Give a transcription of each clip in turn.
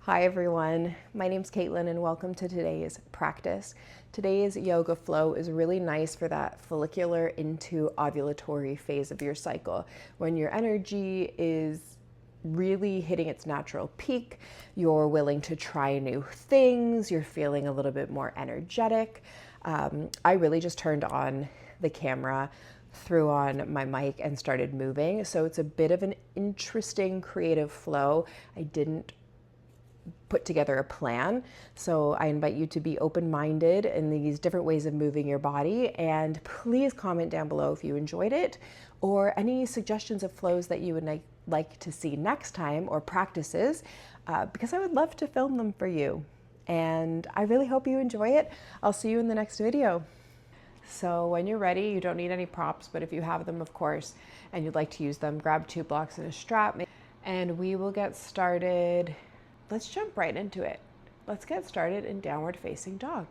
Hi everyone, my name's Caitlin and welcome to today's practice. Today's yoga flow is really nice for that follicular into ovulatory phase of your cycle when your energy is really hitting its natural peak, you're willing to try new things, you're feeling a little bit more energetic. I really just turned on the camera, threw on my mic and started moving, so it's a bit of an interesting creative flow. I didn't put together a plan. So I invite you to be open-minded in these different ways of moving your body, and please comment down below if you enjoyed it or any suggestions of flows that you would like to see next time or practices, because I would love to film them for you. And I really hope you enjoy it. I'll see you in the next video. So when you're ready, you don't need any props, but if you have them, of course, and you'd like to use them, grab 2 blocks and a strap, and we will get started. Let's jump right into it. Let's get started in downward facing dog.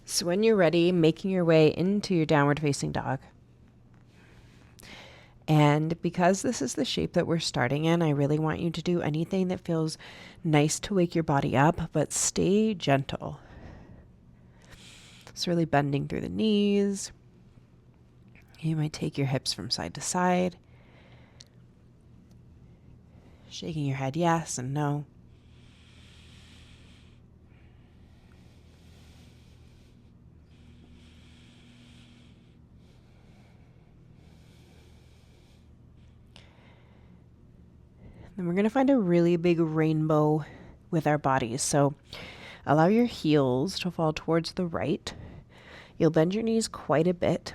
So when you're ready, making your way into your downward facing dog. And because this is the shape that we're starting in, I really want you to do anything that feels nice to wake your body up, but stay gentle. So really bending through the knees. You might take your hips from side to side. Shaking your head yes and no. Then we're going to find a really big rainbow with our bodies. So allow your heels to fall towards the right. You'll bend your knees quite a bit.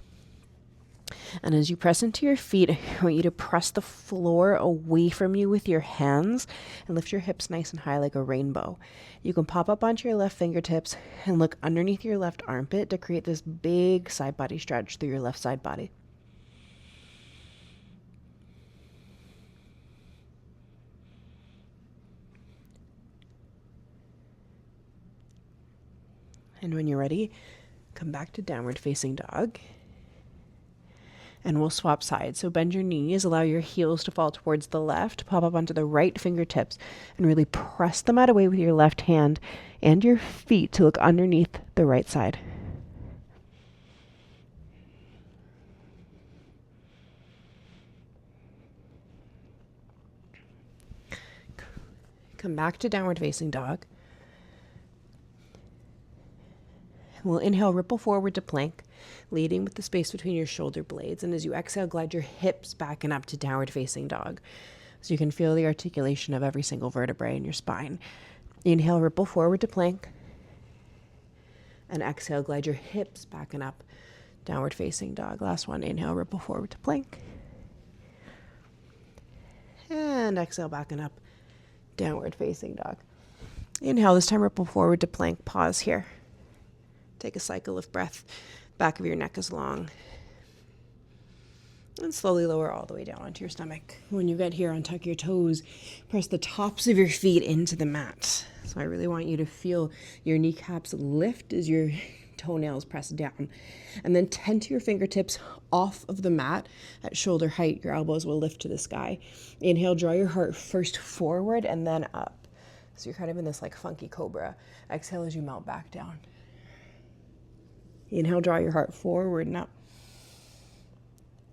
And as you press into your feet, I want you to press the floor away from you with your hands and lift your hips nice and high like a rainbow. You can pop up onto your left fingertips and look underneath your left armpit to create this big side body stretch through your left side body. And when you're ready, come back to downward facing dog. And we'll swap sides. So bend your knees, allow your heels to fall towards the left, pop up onto the right fingertips, and really press the mat away with your left hand and your feet to look underneath the right side. Come back to downward facing dog. We'll inhale, ripple forward to plank, leading with the space between your shoulder blades. And as you exhale, glide your hips back and up to downward facing dog. So you can feel the articulation of every single vertebrae in your spine. Inhale, ripple forward to plank. And exhale, glide your hips back and up, downward facing dog. Last one, inhale, ripple forward to plank. And exhale, back and up, downward facing dog. Inhale, this time ripple forward to plank. Pause here. Take a cycle of breath. Back of your neck is long. And slowly lower all the way down onto your stomach. When you get here, untuck your toes. Press the tops of your feet into the mat. So I really want you to feel your kneecaps lift as your toenails press down. And then tent your fingertips off of the mat at shoulder height. Your elbows will lift to the sky. Inhale, draw your heart first forward and then up. So you're kind of in this like funky cobra. Exhale as you melt back down. Inhale, draw your heart forward and up.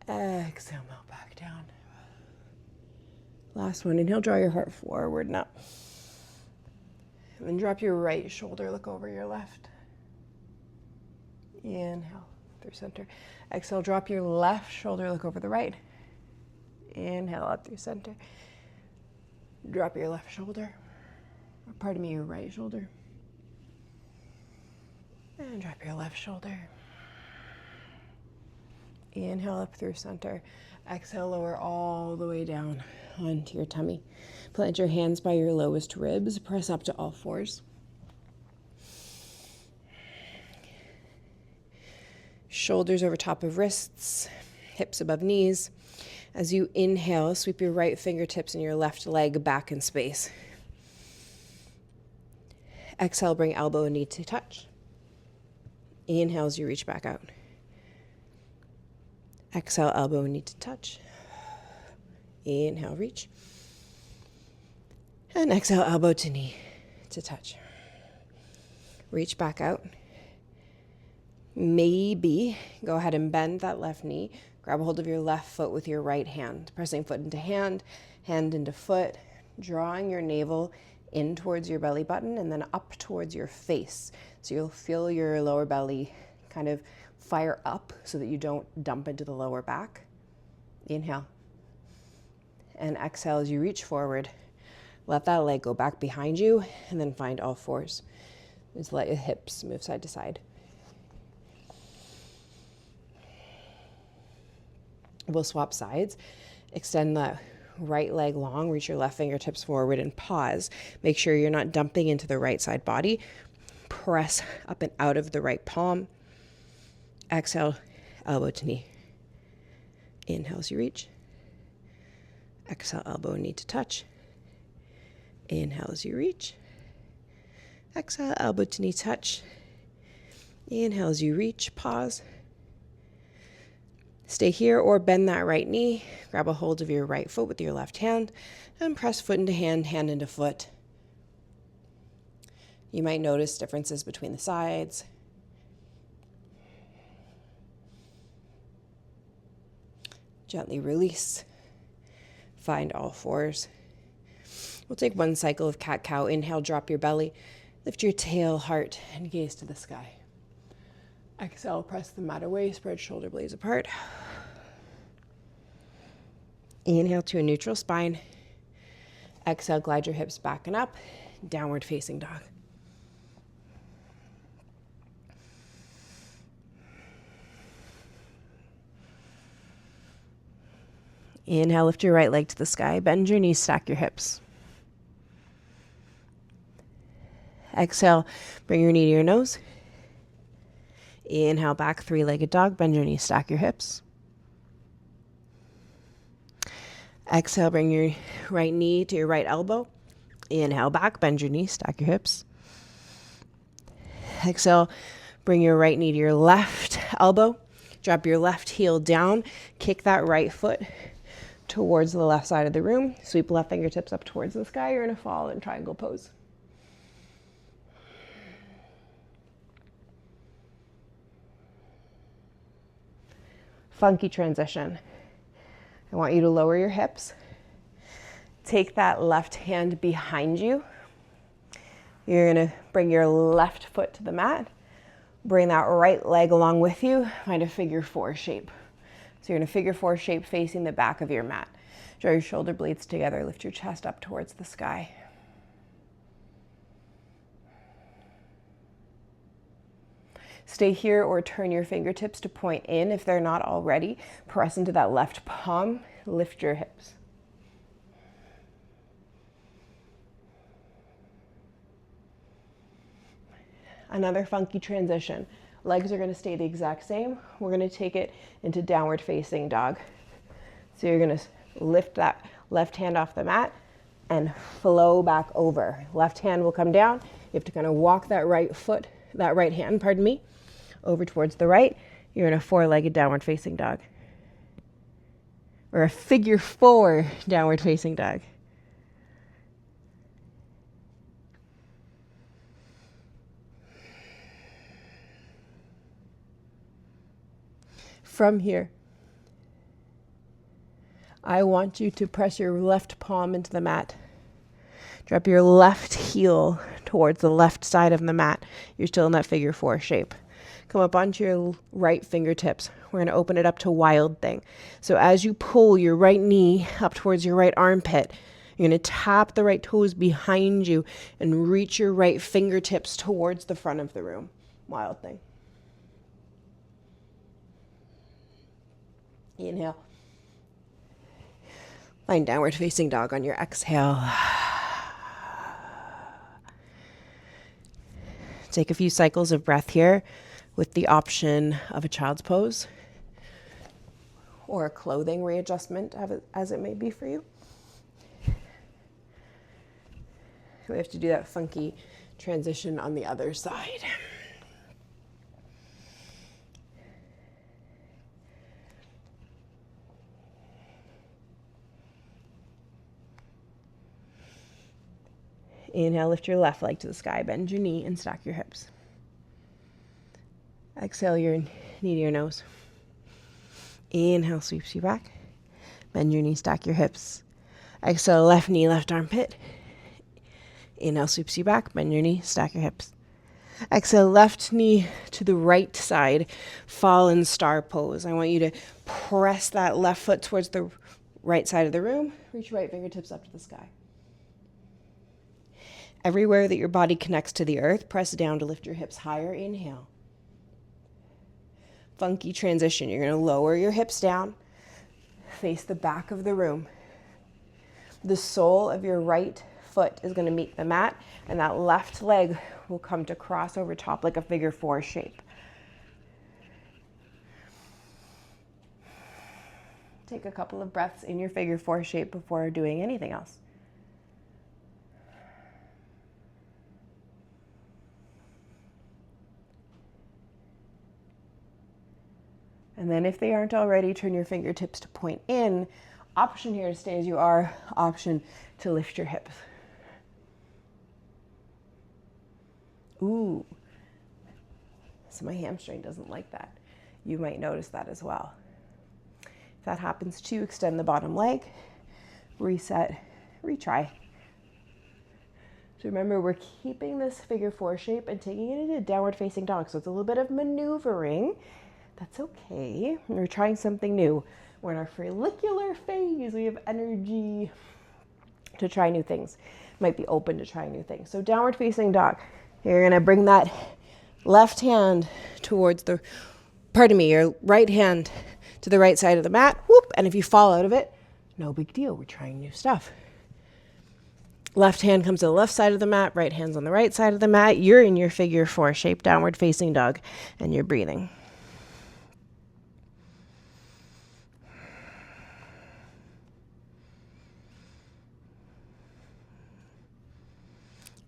Exhale, melt back down. Last one, inhale, draw your heart forward and up. And then drop your right shoulder, look over your left. Inhale, through center. Exhale, drop your left shoulder, look over the right. Inhale, up through center. Drop your left shoulder, or pardon me, your right shoulder. And drop your left shoulder. Inhale up through center. Exhale, lower all the way down onto your tummy. Plant your hands by your lowest ribs. Press up to all fours. Shoulders over top of wrists. Hips above knees. As you inhale, sweep your right fingertips and your left leg back in space. Exhale, bring elbow and knee to touch. Inhale as you reach back out. Exhale, elbow and knee to touch. Inhale, reach. And exhale, elbow to knee to touch. Reach back out. Maybe go ahead and bend that left knee. Grab a hold of your left foot with your right hand, pressing foot into hand, hand into foot, drawing your navel in towards your belly button and then up towards your face. So you'll feel your lower belly kind of fire up so that you don't dump into the lower back. Inhale. And exhale as you reach forward. Let that leg go back behind you and then find all fours. Just let your hips move side to side. We'll swap sides. Extend that right leg long, reach your left fingertips forward and pause. Make sure you're not dumping into the right side body. Press up and out of the right palm. Exhale, elbow to knee. Inhale as you reach. Exhale, elbow and knee to touch. Inhale as you reach. Exhale, elbow to knee touch. Inhale as you reach, pause. Stay here or bend that right knee. Grab a hold of your right foot with your left hand and press foot into hand, hand into foot. You might notice differences between the sides. Gently release. Find all fours. We'll take one cycle of cat-cow. Inhale, drop your belly. Lift your tail, heart, and gaze to the sky. Exhale, press the mat away, spread shoulder blades apart. Inhale to a neutral spine. Exhale, glide your hips back and up. Downward facing dog. Inhale, lift your right leg to the sky. Bend your knees, stack your hips. Exhale, bring your knee to your nose. Inhale, back, three-legged dog. Bend your knees, stack your hips. Exhale, bring your right knee to your right elbow. Inhale, back, bend your knees, stack your hips. Exhale, bring your right knee to your left elbow. Drop your left heel down. Kick that right foot towards the left side of the room. Sweep left fingertips up towards the sky. You're going to fall in triangle pose. Funky transition. I want you to lower your hips. Take that left hand behind you. You're going to bring your left foot to the mat. Bring that right leg along with you. Find a figure four shape. So you're in a figure four shape facing the back of your mat. Draw your shoulder blades together. Lift your chest up towards the sky. Stay here or turn your fingertips to point in if they're not already. Press into that left palm. Lift your hips. Another funky transition. Legs are going to stay the exact same. We're going to take it into downward facing dog. So you're going to lift that left hand off the mat and flow back over. Left hand will come down. You have to kind of walk that right foot, that right hand, pardon me, over towards the right. You're in a four-legged downward facing dog. Or a figure four downward facing dog. From here, I want you to press your left palm into the mat. Drop your left heel towards the left side of the mat. You're still in that figure four shape. Come up onto your right fingertips. We're going to open it up to wild thing. So as you pull your right knee up towards your right armpit, you're going to tap the right toes behind you and reach your right fingertips towards the front of the room. Wild thing. Inhale. Find downward facing dog on your exhale. Take a few cycles of breath here with the option of a child's pose or a clothing readjustment as it may be for you. We have to do that funky transition on the other side. Inhale, lift your left leg to the sky. Bend your knee and stack your hips. Exhale your knee to your nose. Inhale, sweeps you back. Bend your knee, stack your hips. Exhale, left knee, left armpit. Inhale, sweeps you back. Bend your knee, stack your hips. Exhale, left knee to the right side, fallen star pose. I want you to press that left foot towards the right side of the room. Reach your right fingertips up to the sky. Everywhere that your body connects to the earth, press down to lift your hips higher. Inhale. Funky transition. You're going to lower your hips down, face the back of the room. The sole of your right foot is going to meet the mat, and that left leg will come to cross over top like a figure 4 shape. Take a couple of breaths in your figure 4 shape before doing anything else. And then if they aren't already, turn your fingertips to point in. Option here to stay as you are, option to lift your hips. Ooh, so my hamstring doesn't like that. You might notice that as well. If that happens too, extend the bottom leg, reset, retry. So remember, we're keeping this figure 4 shape and taking it into downward facing dog. So it's a little bit of maneuvering. That's okay. We're trying something new. We're in our follicular phase. We have energy to try new things. Might be open to trying new things. So downward facing dog. You're going to bring that left hand towards your right hand to the right side of the mat. Whoop. And if you fall out of it, no big deal. We're trying new stuff. Left hand comes to the left side of the mat. Right hand's on the right side of the mat. You're in your figure 4 shape, downward facing dog, and you're breathing.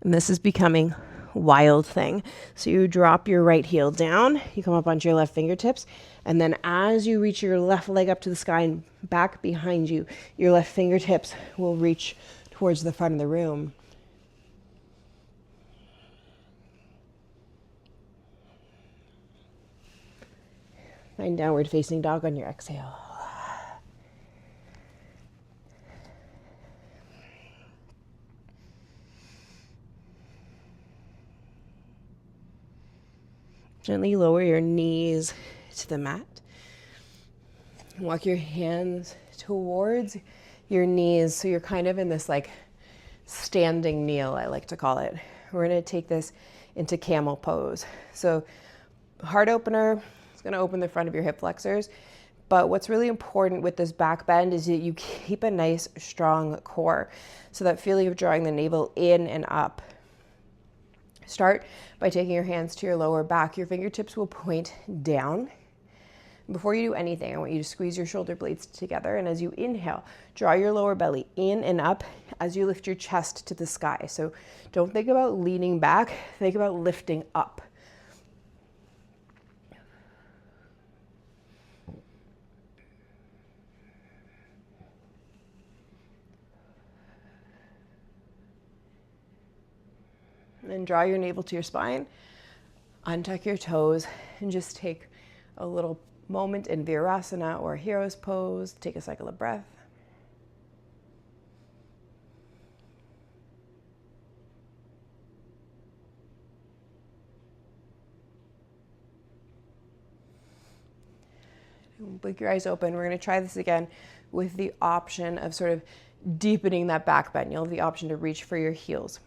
And this is becoming wild thing. So you drop your right heel down, you come up onto your left fingertips, and then as you reach your left leg up to the sky and back behind you, your left fingertips will reach towards the front of the room. Find downward facing dog on your exhale. Gently lower your knees to the mat. Walk your hands towards your knees so you're kind of in this like standing kneel, I like to call it. We're going to take this into camel pose. So heart opener is going to open the front of your hip flexors. But what's really important with this back bend is that you keep a nice strong core. So that feeling of drawing the navel in and up. Start by taking your hands to your lower back. Your fingertips will point down. Before you do anything, I want you to squeeze your shoulder blades together. And as you inhale, draw your lower belly in and up as you lift your chest to the sky. So don't think about leaning back. Think about lifting up. Then draw your navel to your spine, untuck your toes, and just take a little moment in Virasana or Hero's Pose. Take a cycle of breath. Blink your eyes open. We're going to try this again with the option of sort of deepening that back bend. You'll have the option to reach for your heels.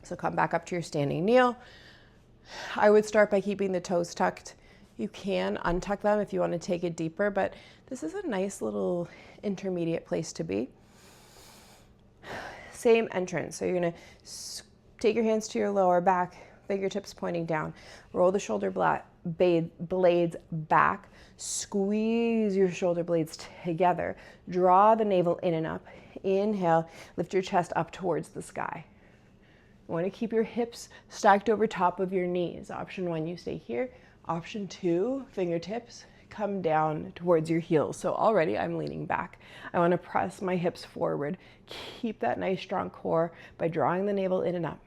So come back up to your standing kneel. I would start by keeping the toes tucked. You can untuck them if you want to take it deeper, but this is a nice little intermediate place to be. Same entrance. So you're going to take your hands to your lower back, fingertips pointing down. Roll the shoulder blades back. Squeeze your shoulder blades together. Draw the navel in and up. Inhale, lift your chest up towards the sky. You want to keep your hips stacked over top of your knees. Option 1, you stay here. Option 2, fingertips come down towards your heels. So already I'm leaning back. I want to press my hips forward. Keep that nice strong core by drawing the navel in and up.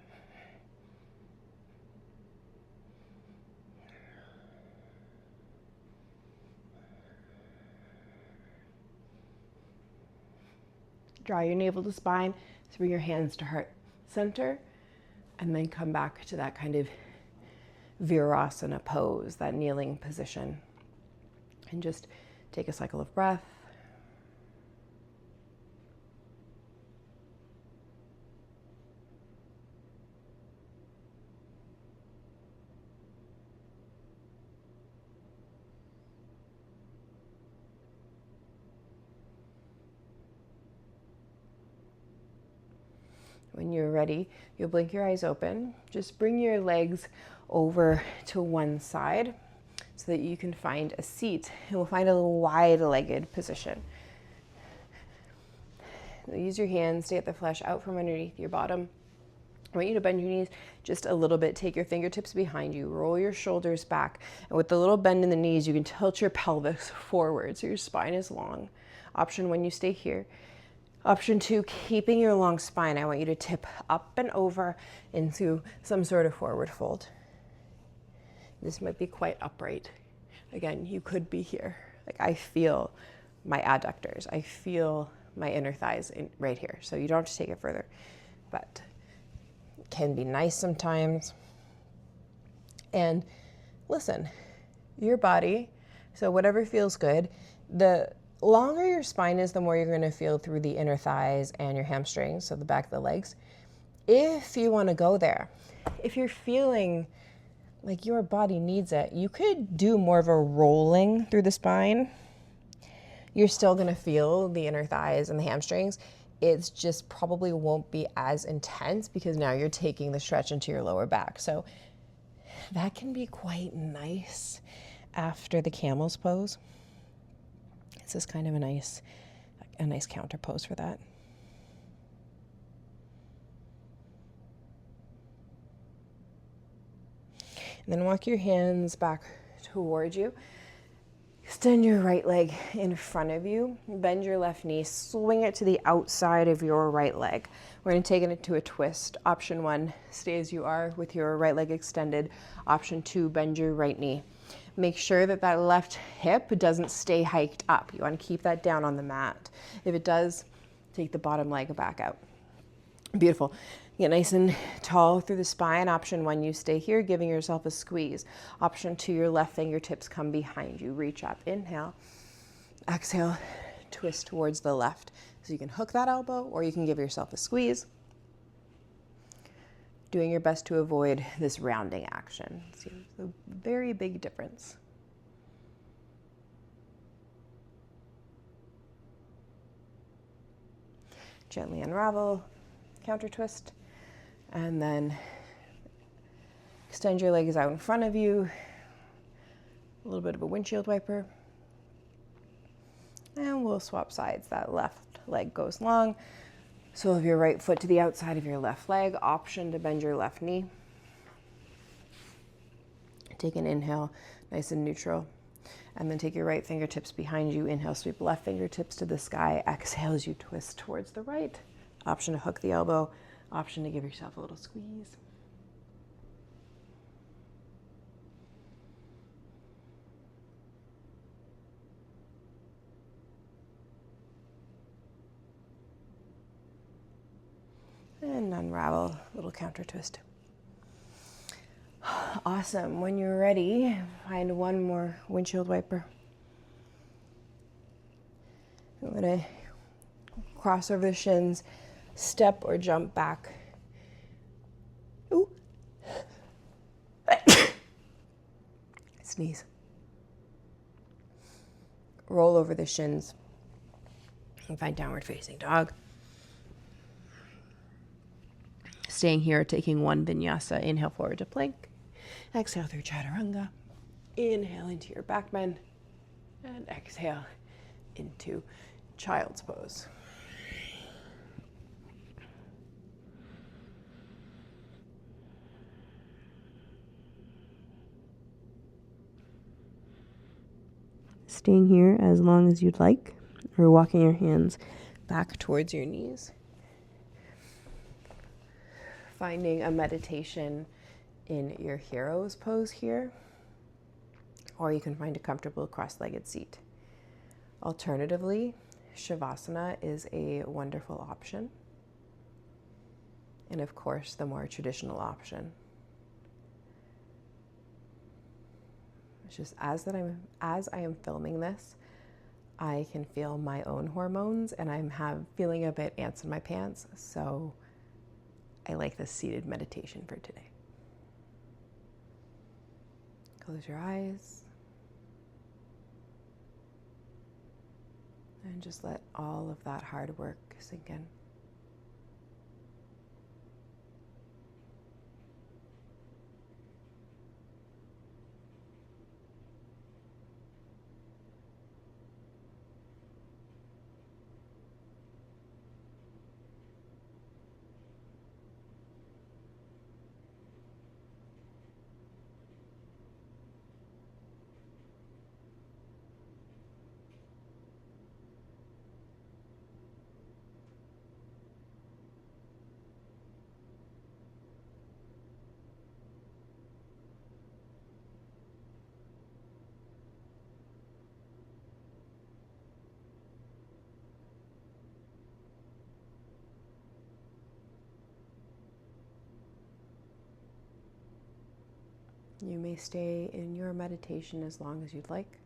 Draw your navel to spine, so bring your hands to heart center, and then come back to that kind of Virasana pose, that kneeling position. And just take a cycle of breath. When you're ready, you'll blink your eyes open. Just bring your legs over to one side so that you can find a seat. And we'll find a little wide-legged position. Use your hands to get the flesh out from underneath your bottom. I want you to bend your knees just a little bit. Take your fingertips behind you. Roll your shoulders back. And with the little bend in the knees, you can tilt your pelvis forward so your spine is long. Option 1, you stay here. Option 2, keeping your long spine, I want you to tip up and over into some sort of forward fold. This might be quite upright. Again, you could be here. Like, I feel my adductors. I feel my inner thighs right here. So you don't have to take it further, but it can be nice sometimes. And listen, your body, so whatever feels good, the longer your spine is, the more you're going to feel through the inner thighs and your hamstrings, so the back of the legs. If you want to go there, if you're feeling like your body needs it, you could do more of a rolling through the spine. You're still going to feel the inner thighs and the hamstrings. It's just probably won't be as intense because now you're taking the stretch into your lower back. So that can be quite nice after the camel's pose. This is kind of a nice counter pose for that. And then walk your hands back towards you. Extend your right leg in front of you. Bend your left knee. Swing it to the outside of your right leg. We're going to take it into a twist. Option 1, stay as you are with your right leg extended. Option 2, bend your right knee. Make sure that that left hip doesn't stay hiked up. You want to keep that down on the mat. If it does, take the bottom leg back out. Beautiful. Get nice and tall through the spine. Option 1, you stay here, giving yourself a squeeze. Option 2, your left fingertips come behind you. Reach up, inhale. Exhale, twist towards the left. So you can hook that elbow or you can give yourself a squeeze. Doing your best to avoid this rounding action. See, a very big difference. Gently unravel, counter twist, and then extend your legs out in front of you. A little bit of a windshield wiper. And we'll swap sides. That left leg goes long. Sole of your right foot to the outside of your left leg. Option to bend your left knee. Take an inhale, nice and neutral. And then take your right fingertips behind you. Inhale, sweep left fingertips to the sky. Exhale as you twist towards the right. Option to hook the elbow. Option to give yourself a little squeeze. And unravel, little counter twist. Awesome. When you're ready, find one more windshield wiper. I'm going to cross over the shins, step or jump back. Ooh. Sneeze. Roll over the shins and find downward facing dog. Staying here, taking one vinyasa. Inhale forward to plank. Exhale through chaturanga. Inhale into your back bend. And exhale into child's pose. staying here as long as you'd like, or walking your hands back towards your knees. Finding a meditation in your hero's pose here, or you can find a comfortable cross-legged seat. Alternatively, Shavasana is a wonderful option, and of course, the more traditional option. It's just as I am filming this, I can feel my own hormones, and I'm feeling a bit ants in my pants, so I like this seated meditation for today. Close your eyes and just let all of that hard work sink in. You may stay in your meditation as long as you'd like.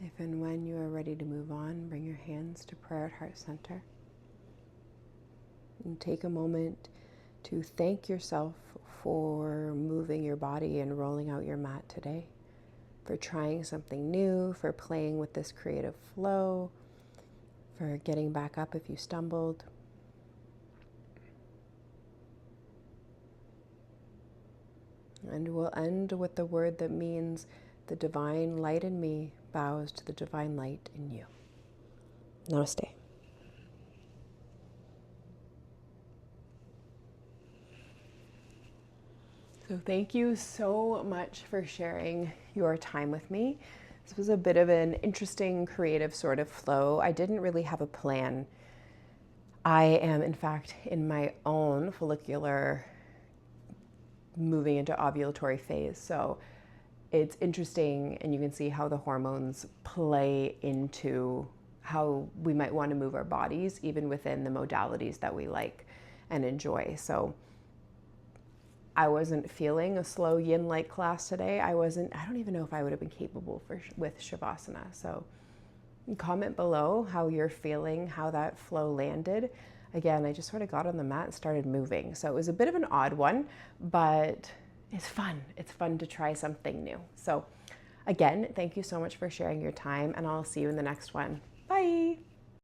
If and when you are ready to move on, bring your hands to prayer at heart center. And take a moment to thank yourself for moving your body and rolling out your mat today, for trying something new, for playing with this creative flow, for getting back up if you stumbled. And we'll end with the word that means the divine light in me bows to the divine light in you. Namaste. So thank you so much for sharing your time with me. This was a bit of an interesting, creative sort of flow. I didn't really have a plan. I am, in fact, in my own follicular moving into ovulatory phase. So it's interesting, and you can see how the hormones play into how we might want to move our bodies, even within the modalities that we like and enjoy. So I wasn't feeling a slow yin-like class today. I don't even know if I would have been capable with Shavasana. So comment below how you're feeling, how that flow landed. Again, I just sort of got on the mat and started moving. So it was a bit of an odd one, but it's fun. It's fun to try something new. So again, thank you so much for sharing your time, and I'll see you in the next one. Bye.